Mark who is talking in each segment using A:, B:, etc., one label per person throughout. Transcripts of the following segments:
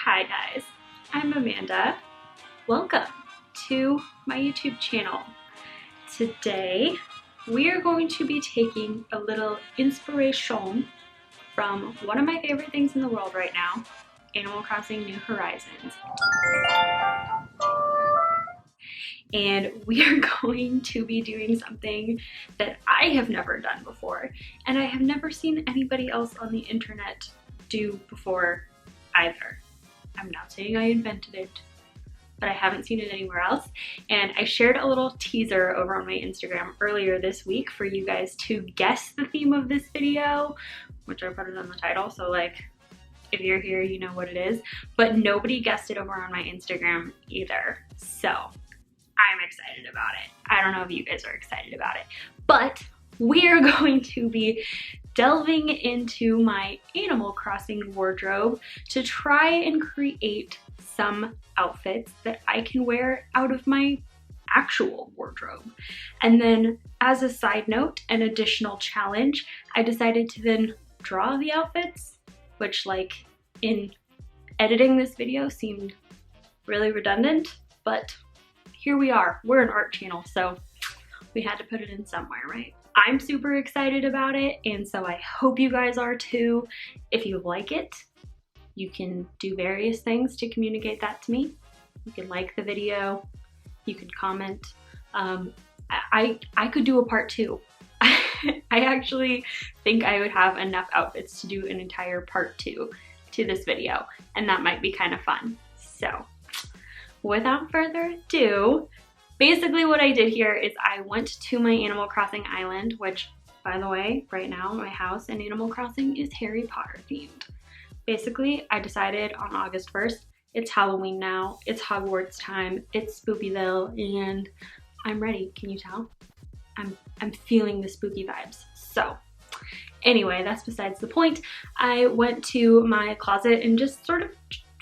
A: Hi guys, I'm Amanda. Welcome to my YouTube channel. Today we are going to be taking a little inspiration from one of my favorite things in the world right now, Animal Crossing New Horizons. And we are going to be doing something that I have never done before, and I have never seen anybody else on the internet do before either. I'm not saying I invented it, but I haven't seen it anywhere else. And I shared a little teaser over on my Instagram earlier this week for you guys to guess the theme of this video, which I put it in the title, so like, if you're here, you know what it is. But nobody guessed it over on my Instagram either. So I'm excited about it. I don't know if you guys are excited about it, but we are going to be delving into my Animal Crossing wardrobe to try and create some outfits that I can wear out of my actual wardrobe. And then as a side note, an additional challenge, I decided to then draw the outfits, which like in editing this video seemed really redundant, but here we are. We're an art channel, so we had to put it in somewhere, right? I'm super excited about it, and so I hope you guys are too. If you like it, you can do various things to communicate that to me. You can like the video, you can comment. I could do a part 2. I actually think I would have enough outfits to do an entire part 2 to this video, and that might be kind of fun. So without further ado, basically what I did here is I went to my Animal Crossing island, which, by the way, right now my house in Animal Crossing is Harry Potter themed. Basically, I decided on August 1st, it's Halloween now, it's Hogwarts time, it's Spookyville, and I'm ready. Can you tell? I'm feeling the spooky vibes. So anyway, that's besides the point. I went to my closet and just sort of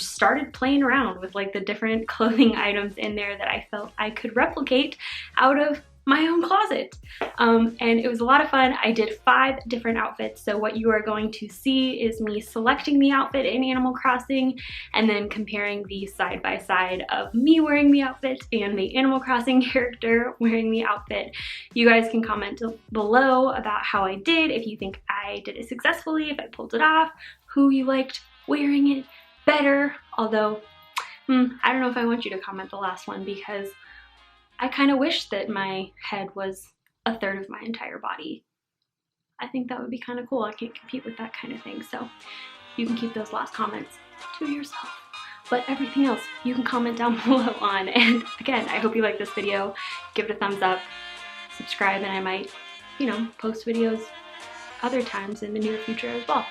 A: started playing around with like the different clothing items in there that I felt I could replicate out of my own closet. And it was a lot of fun. I did 5 different outfits. So what you are going to see is me selecting the outfit in Animal Crossing and then comparing the side by side of me wearing the outfit and the Animal Crossing character wearing the outfit. You guys can comment below about how I did, if you think I did it successfully, if I pulled it off, who you liked wearing it better. Although, I don't know if I want you to comment the last one, because I kind of wish that my head was a third of my entire body. I think that would be kind of cool. I can't compete with that kind of thing, so you can keep those last comments to yourself. But everything else, you can comment down below on. And again, I hope you like this video. Give it a thumbs up, subscribe, and I might, you know, post videos other times in the near future as well.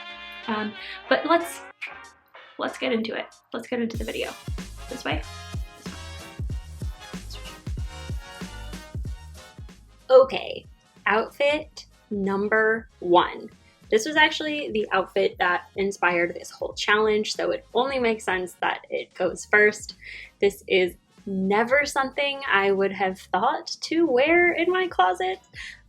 A: But let's get into it. Let's get into the video. This way. Okay, outfit number 1. This was actually the outfit that inspired this whole challenge, so it only makes sense that it goes first. This is never something I would have thought to wear in my closet.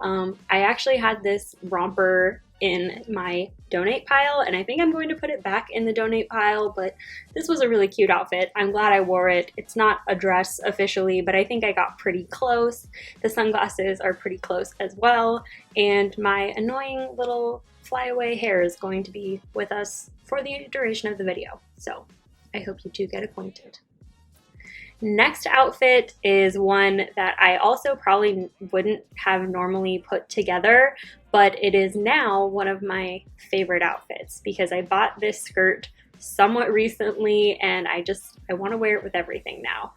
A: I actually had this romper in my donate pile, and I think I'm going to put it back in the donate pile, but this was a really cute outfit. I'm glad I wore it. It's not a dress officially, but I think I got pretty close. The sunglasses are pretty close as well, and my annoying little flyaway hair is going to be with us for the duration of the video, so I hope you two get acquainted. Next outfit is one that I also probably wouldn't have normally put together, but it is now one of my favorite outfits because I bought this skirt somewhat recently and I want to wear it with everything now.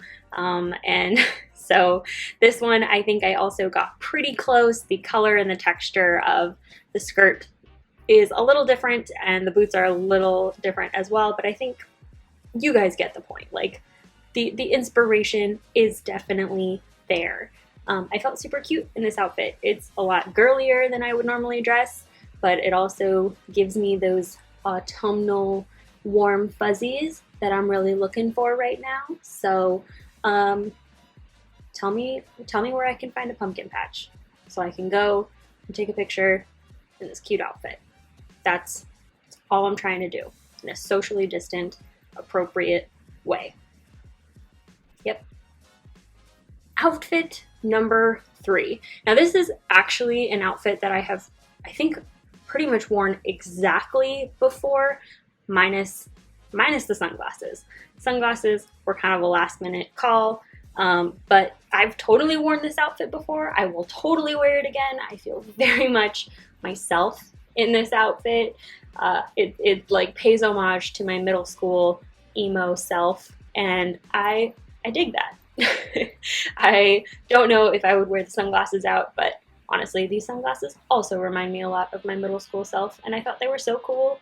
A: And so this one, I think I also got pretty close. The color and the texture of the skirt is a little different and the boots are a little different as well, but I think you guys get the point. Like, the inspiration is definitely there. I felt super cute in this outfit. It's a lot girlier than I would normally dress, but it also gives me those autumnal warm fuzzies that I'm really looking for right now. So tell me where I can find a pumpkin patch so I can go and take a picture in this cute outfit. That's all I'm trying to do in a socially distant appropriate way. Yep. Outfit number 3. Now this is actually an outfit that I have, I think, pretty much worn exactly before, minus the sunglasses. Sunglasses were kind of a last minute call, but I've totally worn this outfit before. I will totally wear it again. I feel very much myself in this outfit. It like pays homage to my middle school emo self, and I dig that. I don't know if I would wear the sunglasses out, but honestly, these sunglasses also remind me a lot of my middle school self, and I thought they were so cool,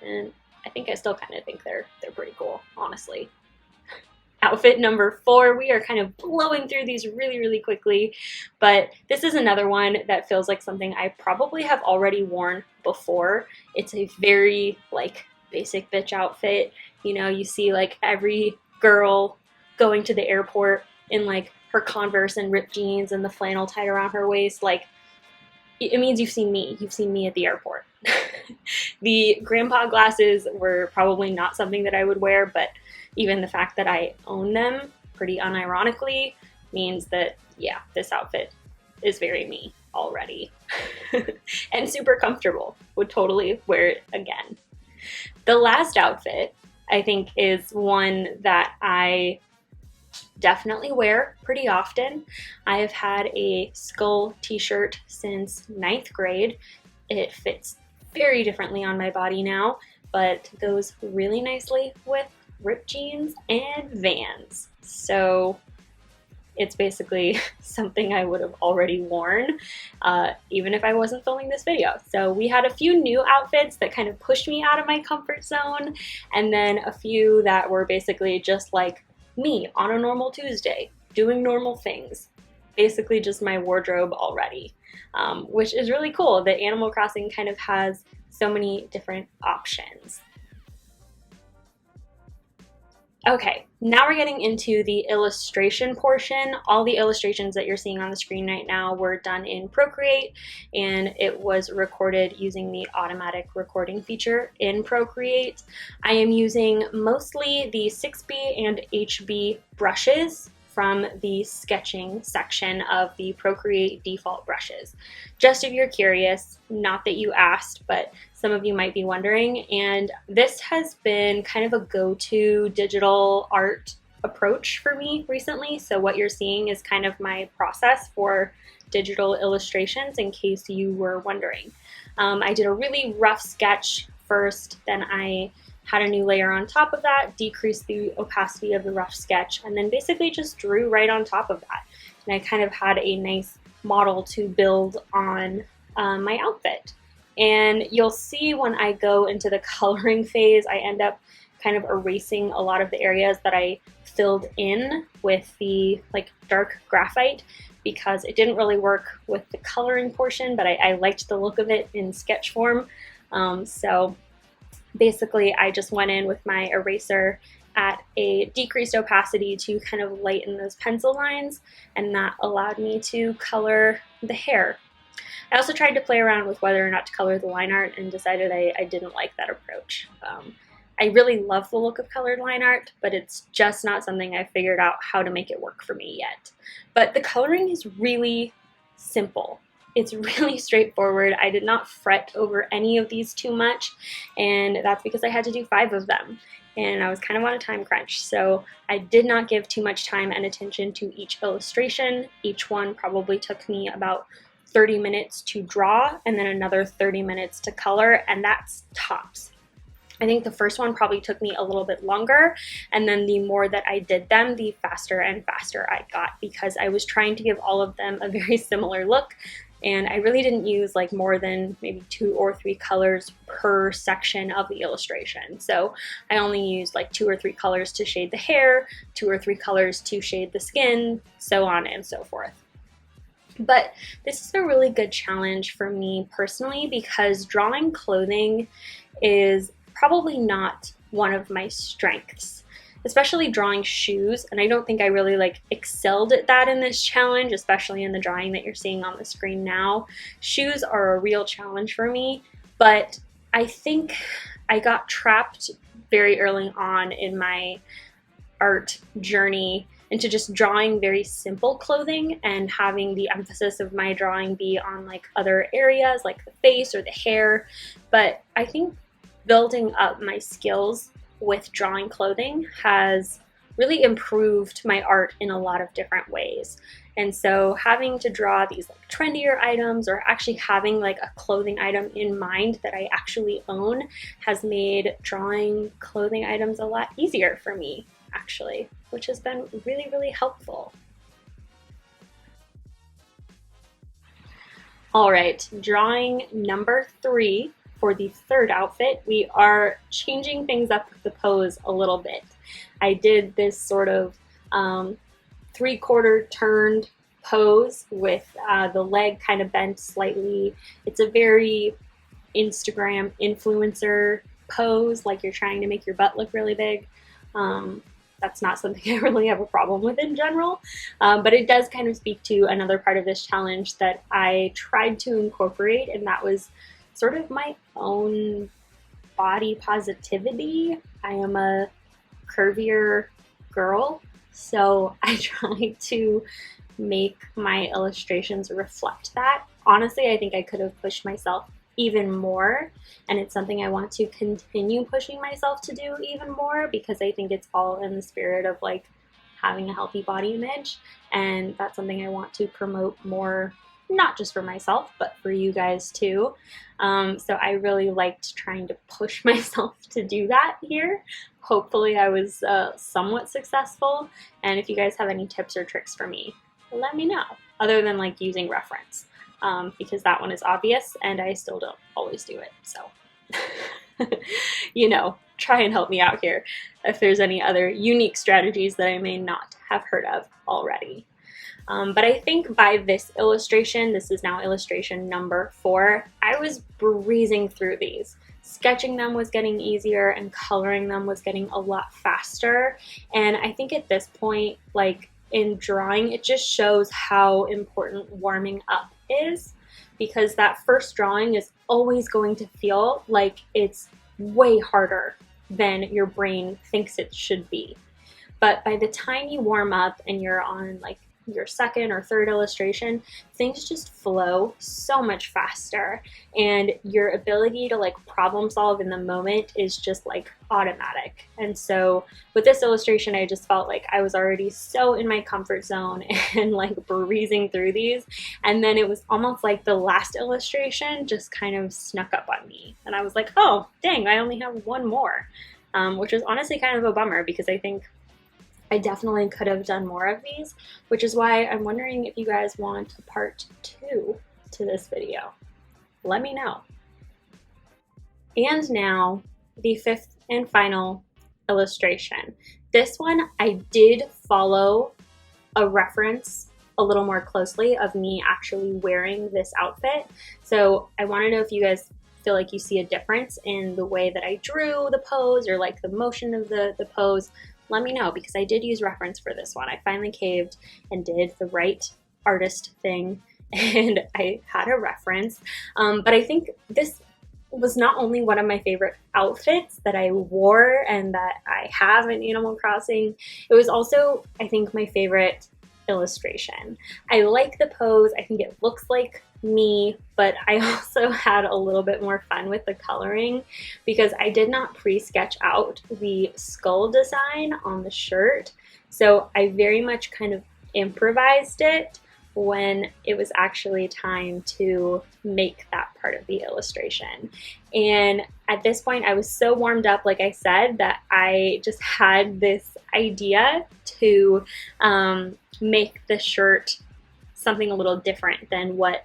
A: and I think I still kind of think they're pretty cool, honestly. Outfit number 4, we are kind of blowing through these really quickly, but this is another one that feels like something I probably have already worn before. It's a very like basic bitch outfit. You know, you see like every girl going to the airport in like her Converse and ripped jeans and the flannel tied around her waist. Like, it means you've seen me. You've seen me at the airport. The grandpa glasses were probably not something that I would wear, but even the fact that I own them pretty unironically means that, yeah, this outfit is very me already. And super comfortable. Would totally wear it again. The last outfit, I think, is one that I definitely wear pretty often. I have had a skull t-shirt since 9th grade. It fits very differently on my body now, but goes really nicely with ripped jeans and Vans. So it's basically something I would have already worn, even if I wasn't filming this video. So we had a few new outfits that kind of pushed me out of my comfort zone, and then a few that were basically just like me on a normal Tuesday, doing normal things. Basically just my wardrobe already, which is really cool that Animal Crossing kind of has so many different options. Okay, now we're getting into the illustration portion. All the illustrations that you're seeing on the screen right now were done in Procreate, and it was recorded using the automatic recording feature in Procreate. I am using mostly the 6B and HB brushes from the sketching section of the Procreate default brushes. Just if you're curious, not that you asked, but some of you might be wondering, and this has been kind of a go-to digital art approach for me recently. So what you're seeing is kind of my process for digital illustrations, in case you were wondering. I did a really rough sketch first, then I had a new layer on top of that, decreased the opacity of the rough sketch, and then basically just drew right on top of that. And I kind of had a nice model to build on my outfit. And you'll see when I go into the coloring phase, I end up kind of erasing a lot of the areas that I filled in with the like dark graphite, because it didn't really work with the coloring portion, but I liked the look of it in sketch form. So basically I just went in with my eraser at a decreased opacity to kind of lighten those pencil lines, and that allowed me to color the hair. I also tried to play around with whether or not to color the line art and decided I didn't like that approach. I really love the look of colored line art, but it's just not something I figured out how to make it work for me yet. But the coloring is really simple. It's really straightforward. I did not fret over any of these too much, and that's because I had to do 5 of them, and I was kind of on a time crunch, so I did not give too much time and attention to each illustration. Each one probably took me about 30 minutes to draw, and then another 30 minutes to color, and that's tops. I think the first one probably took me a little bit longer, and then the more that I did them, the faster and faster I got, because I was trying to give all of them a very similar look, and I really didn't use like more than maybe 2 or 3 colors per section of the illustration. So I only used like 2 or 3 colors to shade the hair, 2 or 3 colors to shade the skin, so on and so forth. But this is a really good challenge for me personally, because drawing clothing is probably not one of my strengths, especially drawing shoes, and I don't think I really like excelled at that in this challenge, especially in the drawing that you're seeing on the screen now. Shoes are a real challenge for me, but I think I got trapped very early on in my art journey into just drawing very simple clothing and having the emphasis of my drawing be on like other areas like the face or the hair. But I think building up my skills with drawing clothing has really improved my art in a lot of different ways. And so having to draw these like trendier items, or actually having like a clothing item in mind that I actually own, has made drawing clothing items a lot easier for me, actually, which has been really, really helpful. All right, drawing number 3 for the third outfit. We are changing things up with the pose a little bit. I did this sort of 3/4 turned pose with the leg kind of bent slightly. It's a very Instagram influencer pose, like you're trying to make your butt look really big. That's not something I really have a problem with in general, but it does kind of speak to another part of this challenge that I tried to incorporate, and that was sort of my own body positivity. I am a curvier girl, so I try to make my illustrations reflect that. Honestly, I think I could have pushed myself even more, and it's something I want to continue pushing myself to do even more, because I think it's all in the spirit of like having a healthy body image, and that's something I want to promote more, not just for myself but for you guys too. So I really liked trying to push myself to do that here. Hopefully I was somewhat successful, and if you guys have any tips or tricks for me, let me know, other than like using reference. Because that one is obvious and I still don't always do it. So, you know, try and help me out here if there's any other unique strategies that I may not have heard of already. But I think by this illustration, this is now illustration number 4, I was breezing through these. Sketching them was getting easier and coloring them was getting a lot faster. And I think at this point, like in drawing, it just shows how important warming up is, because that first drawing is always going to feel like it's way harder than your brain thinks it should be. But by the time you warm up and you're on like your second or third illustration, things just flow so much faster, and your ability to like problem solve in the moment is just like automatic. And so with this illustration, I just felt like I was already so in my comfort zone and like breezing through these, and then it was almost like the last illustration just kind of snuck up on me, and I was like, oh dang, I only have one more, which is honestly kind of a bummer, because I think I definitely could have done more of these, which is why I'm wondering if you guys want a part 2 to this video. Let me know. And now the 5th and final illustration. This one I did follow a reference a little more closely of me actually wearing this outfit. So I want to know if you guys feel like you see a difference in the way that I drew the pose, or like the motion of the pose. Let me know, because I did use reference for this one. I finally caved and did the right artist thing, and I had a reference. But I think this was not only one of my favorite outfits that I wore and that I have in Animal Crossing, it was also, I think, my favorite illustration. I like the pose. I think it looks like me, but I also had a little bit more fun with the coloring, because I did not pre-sketch out the skull design on the shirt. So I very much kind of improvised it when it was actually time to make that part of the illustration. And at this point, I was so warmed up, like I said, that I just had this idea to make the shirt something a little different than what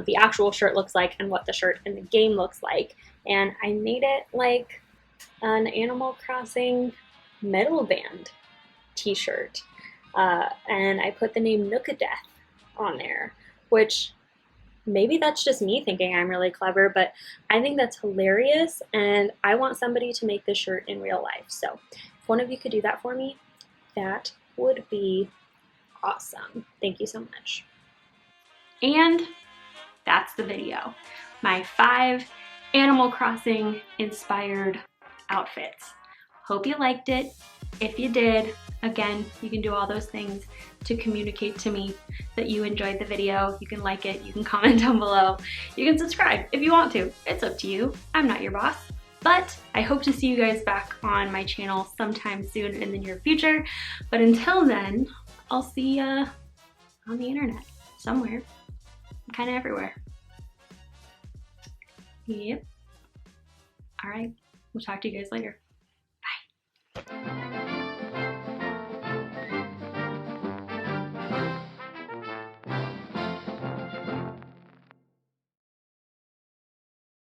A: the actual shirt looks like and what the shirt in the game looks like. And I made it like an Animal Crossing metal band t-shirt. And I put the name Nookadeth on there, which maybe that's just me thinking I'm really clever, but I think that's hilarious, and I want somebody to make this shirt in real life. So if one of you could do that for me, that would be awesome. Thank you so much. And that's the video. My 5 Animal Crossing inspired outfits. Hope you liked it. If you did, again, you can do all those things to communicate to me that you enjoyed the video. You can like it, you can comment down below, you can subscribe if you want to. It's up to you. I'm not your boss. But I hope to see you guys back on my channel sometime soon in the near future. But until then, I'll see ya on the internet somewhere. I'm kind of everywhere. Yep. All right. We'll talk to you guys later.